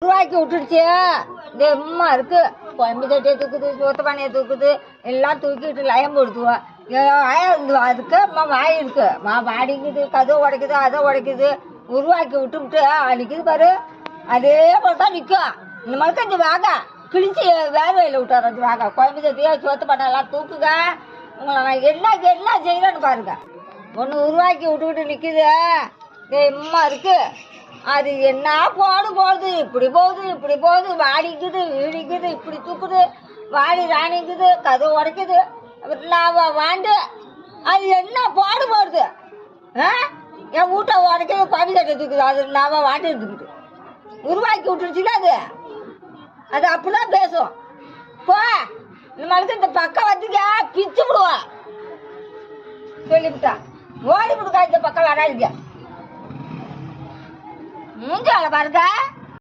உருவாக்கி விட்டுடுச்சு. இந்த அம்மா இருக்கு, குழம்பு தட்டியை தூக்குது, சோத்து பானையை தூக்குது, எல்லாம் தூக்கிட்டு லயம் போடுத்துவோம். அதுக்கு அம்மா வாய் இருக்கு, வாடிக்குது, கதவு உடைக்குது, அதை உடைக்குது. உருவாக்கி விட்டுவிட்டு அடிக்குது பாரு, அதே போல தான் நிற்கும். இந்த மாதிரி இந்த வாகா கிழிச்சு வேர்வையில் விட்டார். அந்த வாகா குழம்பு தட்டியோ சோத்து பானை எல்லாம் தூக்குங்க. உங்களை நான் என்ன செய்யறேன்னு பாருங்க. ஒன்று உருவாக்கி விட்டுக்கிட்டு நிற்குது. இந்த அம்மா இருக்கு, அது என்ன போகுது, இப்படி போகுது, வாடிக்குது, இடிக்குது, இப்படி தூக்குது, வாடி ராணிக்குது, கதவு உடைக்குது, நான் வாண்டு அது என்ன போடுது. என் வீட்டை உடைக்குது, குழம்பு தட்டை தூக்குது, அது நான் வாண்டு இருந்துக்கிட்டு உருவாக்கி விட்டுருச்சுல. அது அப்படிதான் பேசும். போ இந்த மாதிரி இந்த பக்கம் வந்துங்க பிச்சு விடுவோம் சொல்லிவிட்டா. ஓடி விடுக்கா, இந்த பக்கம் வராதிங்க. மூஞ்சால பாருங்க.